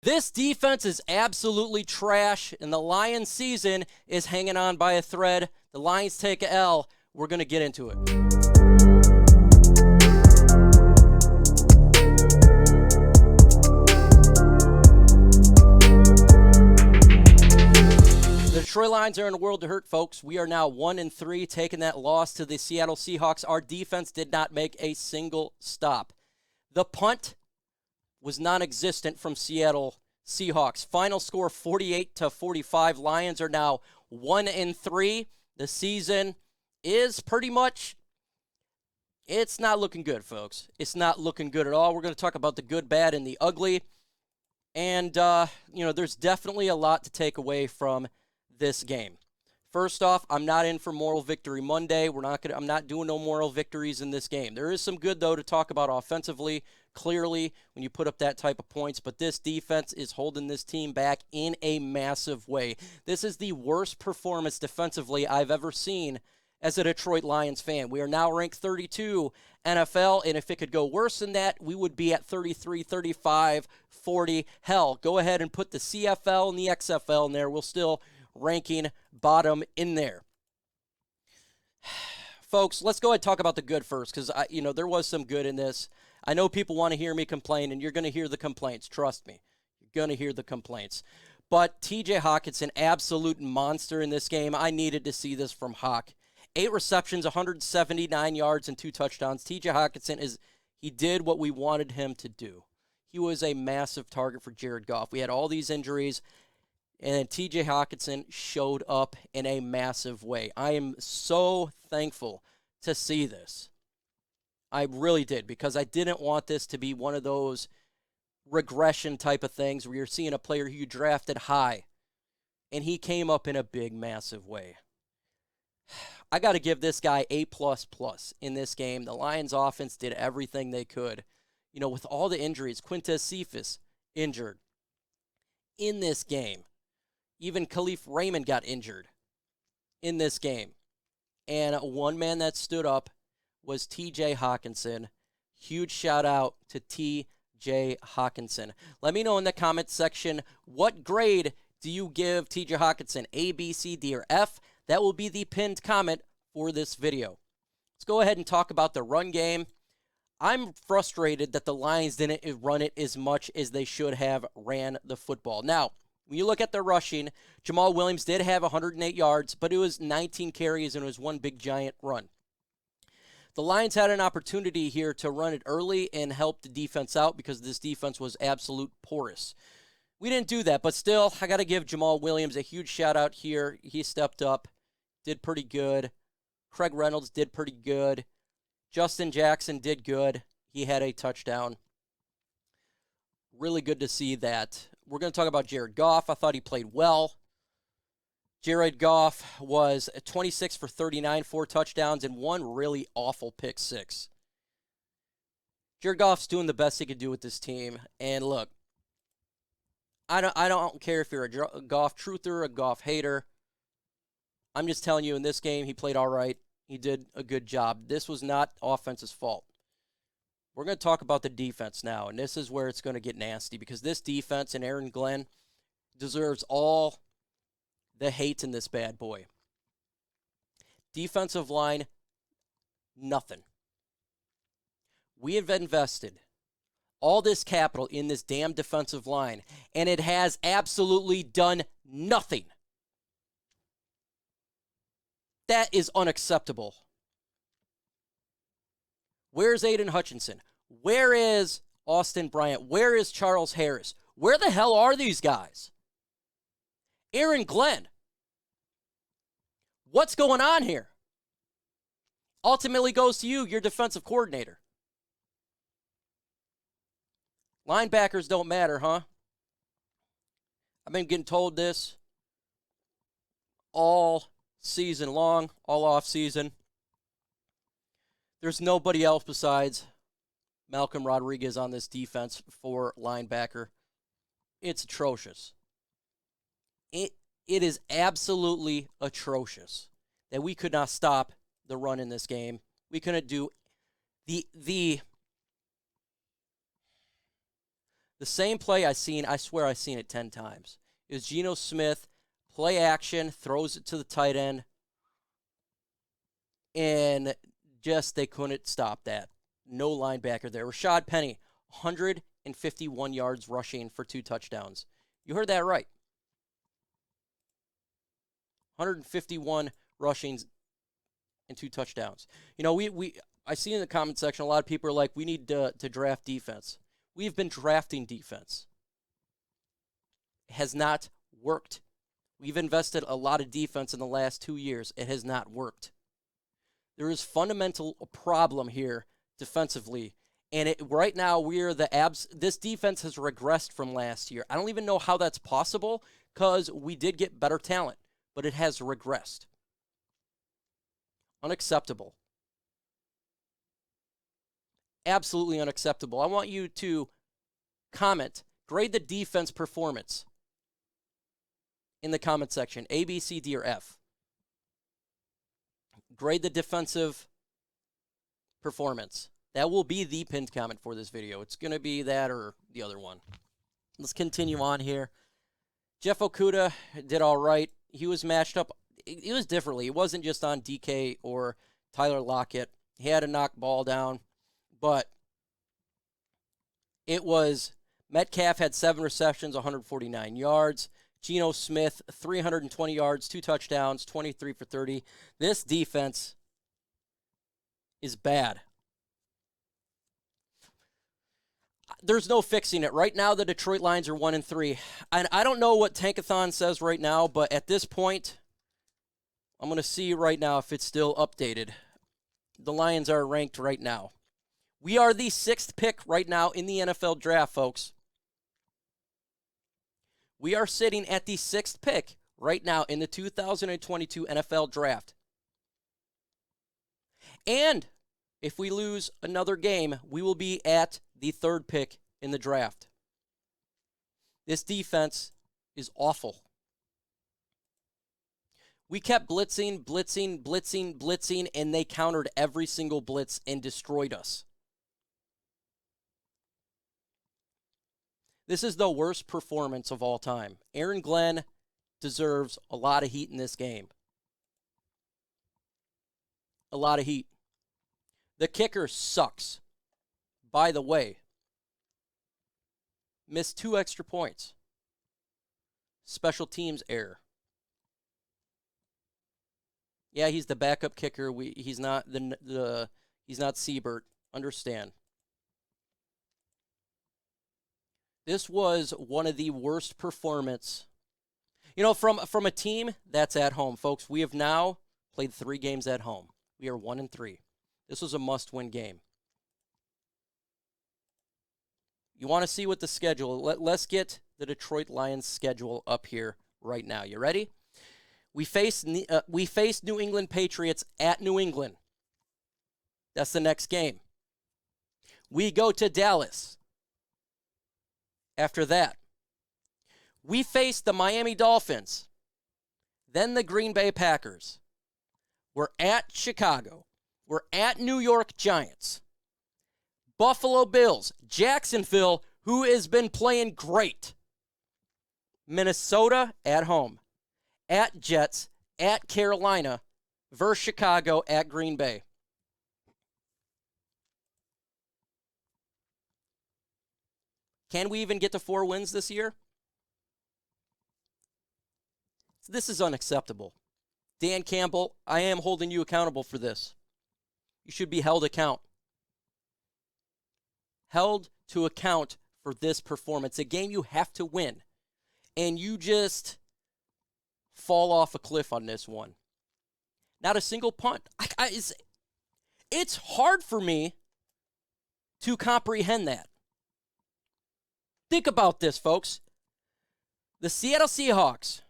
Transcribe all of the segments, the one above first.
This defense is absolutely trash, and the Lions' season is hanging on by a thread. The Lions take a L. We're going to get into it. The Detroit Lions are in a world to hurt, folks. We are now 1-3, taking that loss to the Seattle Seahawks. Our defense did not make a single stop. The punt was non-existent from Seattle Seahawks. Final score 48-45. Lions are now 1-3. The season is pretty much, it's not looking good, folks. It's not looking good at all. We're going to talk about the good, bad, and the ugly. And, there's definitely a lot to take away from this game. First off, I'm not in for moral victory Monday. I'm not doing no moral victories in this game. There is some good, though, to talk about offensively, clearly, when you put up that type of points. But this defense is holding this team back in a massive way. This is the worst performance defensively I've ever seen as a Detroit Lions fan. We are now ranked 32 NFL, and if it could go worse than that, we would be at 33, 35, 40. Hell, go ahead and put the CFL and the XFL in there. We'll still ranking bottom in there. Folks, let's go ahead and talk about the good first, because there was some good in this. I know people want to hear me complain, and you're going to hear the complaints. Trust me. You're going to hear the complaints. But TJ Hockenson, absolute monster in this game. I needed to see this from Hawk. 8 receptions, 179 yards, and 2 touchdowns. TJ Hockenson, he did what we wanted him to do. He was a massive target for Jared Goff. We had all these injuries, and TJ Hockenson showed up in a massive way. I am so thankful to see this. I really did, because I didn't want this to be one of those regression type of things where you're seeing a player who you drafted high, and he came up in a big, massive way. I got to give this guy A++ in this game. The Lions offense did everything they could. With all the injuries, Quintez Cephas injured in this game. Even Khalif Raymond got injured in this game. And one man that stood up was TJ Hockenson. Huge shout out to TJ Hockenson. Let me know in the comment section, what grade do you give TJ Hockenson? A, B, C, D, or F? That will be the pinned comment for this video. Let's go ahead and talk about the run game. I'm frustrated that the Lions didn't run it as much as they should have ran the football. Now, when you look at the rushing, Jamal Williams did have 108 yards, but it was 19 carries and it was one big giant run. The Lions had an opportunity here to run it early and help the defense out, because this defense was absolute porous. We didn't do that, but still, I got to give Jamal Williams a huge shout out here. He stepped up, did pretty good. Craig Reynolds did pretty good. Justin Jackson did good. He had a touchdown. Really good to see that. We're going to talk about Jared Goff. I thought he played well. Jared Goff was 26 for 39, 4 touchdowns, and 1 really awful pick 6. Jared Goff's doing the best he could do with this team. And look, I don't care if you're a Goff truther or a Goff hater. I'm just telling you, in this game, he played all right. He did a good job. This was not offense's fault. We're going to talk about the defense now, and this is where it's going to get nasty, because this defense and Aaron Glenn deserves all the hate in this bad boy. Defensive line, nothing. We have invested all this capital in this damn defensive line, and it has absolutely done nothing. That is unacceptable. Where's Aiden Hutchinson? Where is Austin Bryant? Where is Charles Harris? Where the hell are these guys? Aaron Glenn. What's going on here? Ultimately goes to you, your defensive coordinator. Linebackers don't matter, huh? I've been getting told this all season long, all off season. There's nobody else besides Malcolm Rodriguez on this defense for linebacker. It's atrocious. It is absolutely atrocious that we could not stop the run in this game. We couldn't do the The same play I swear I seen it 10 times. It was Geno Smith, play action, throws it to the tight end, and just they couldn't stop that. No linebacker there. Rashad Penny, 151 yards rushing for 2 touchdowns. You heard that right. 151 rushings and 2 touchdowns. You know, I see in the comment section a lot of people are like, we need to draft defense. We've been drafting defense. It has not worked. We've invested a lot of defense in the last 2 years. It has not worked. There is fundamental problem here defensively. And right now, this defense has regressed from last year. I don't even know how that's possible because we did get better talent, but it has regressed. Unacceptable. Absolutely unacceptable. I want you to comment, grade the defense performance in the comment section, A, B, C, D, or F. Grade the defensive performance. That will be the pinned comment for this video. It's going to be that or the other one. Let's continue on here. Jeff Okudah did all right. He was matched up. It was differently. It wasn't just on DK or Tyler Lockett. He had to knock ball down. But it was Metcalf had 7 receptions, 149 yards. Geno Smith, 320 yards, 2 touchdowns, 23 for 30. This defense is bad. There's no fixing it. Right now, the Detroit Lions are 1-3. And I don't know what Tankathon says right now, but at this point, I'm going to see right now if it's still updated. The Lions are ranked right now. We are the 6th pick right now in the NFL draft, folks. We are sitting at the 6th pick right now in the 2022 NFL draft. And if we lose another game, we will be at the 3rd pick in the draft. This defense is awful. We kept blitzing, and they countered every single blitz and destroyed us. This is the worst performance of all time. Aaron Glenn deserves a lot of heat in this game. A lot of heat. The kicker sucks. By the way, missed 2 extra points. Special teams error. Yeah, he's the backup kicker. He's not he's not Siebert. Understand. This was one of the worst performance. You know, from a team that's at home, folks. We have now played 3 games at home. We are 1-3. This was a must-win game. You want to see what the schedule? Let's get the Detroit Lions schedule up here right now. You ready? We face New England Patriots at New England. That's the next game. We go to Dallas. After that, we face the Miami Dolphins, then the Green Bay Packers. We're at Chicago. We're at New York Giants. Buffalo Bills, Jacksonville, who has been playing great. Minnesota at home. At Jets, at Carolina, versus Chicago, at Green Bay. Can we even get to 4 wins this year? This is unacceptable. Dan Campbell, I am holding you accountable for this. You should be held account. Held to account for this performance. A game you have to win. And you just fall off a cliff on this one. Not a single punt. It's hard for me to comprehend that. Think about this, folks. The Seattle Seahawks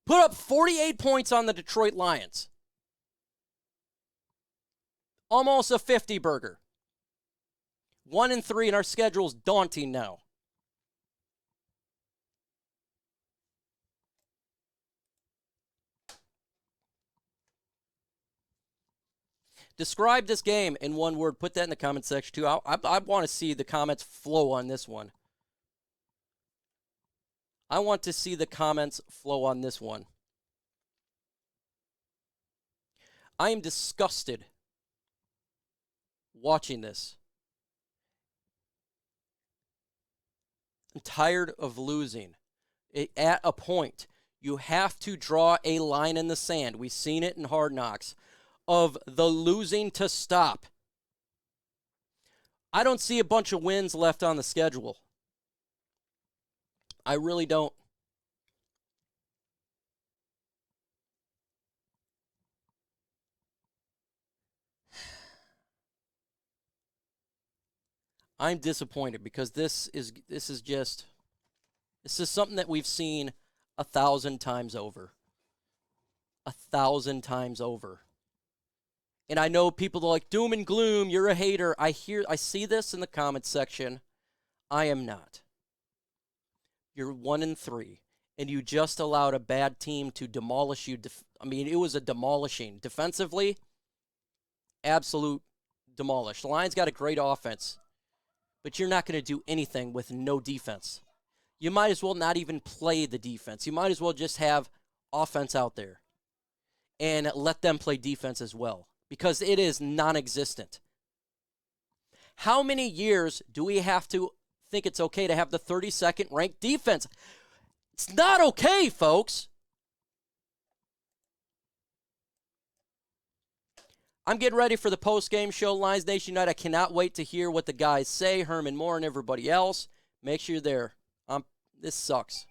put up 48 points on the Detroit Lions. Almost a 50-burger. 1-3, and our schedule's daunting now. Describe this game in one word. Put that in the comment section, too. I want to see the comments flow on this one. I want to see the comments flow on this one. I am disgusted watching this. I'm tired of losing. At a point, you have to draw a line in the sand. We've seen it in Hard Knocks of the losing to stop. I don't see a bunch of wins left on the schedule. I really don't. I'm disappointed because this is something that we've seen 1,000 times over. 1,000 times over. And I know people are like, doom and gloom, you're a hater. I see this in the comments section. I am not. You're 1-3, and you just allowed a bad team to demolish you. I mean, it was a demolishing. Defensively, absolute demolish. The Lions got a great offense, but you're not going to do anything with no defense. You might as well not even play the defense. You might as well just have offense out there and let them play defense as well, because it is non-existent. How many years do we have to think it's okay to have the 32nd ranked defense? It's not okay, folks. I'm getting ready for the post-game show, Lions Nation United. I cannot wait to hear what the guys say, Herman Moore and everybody else. Make sure you're there. This sucks.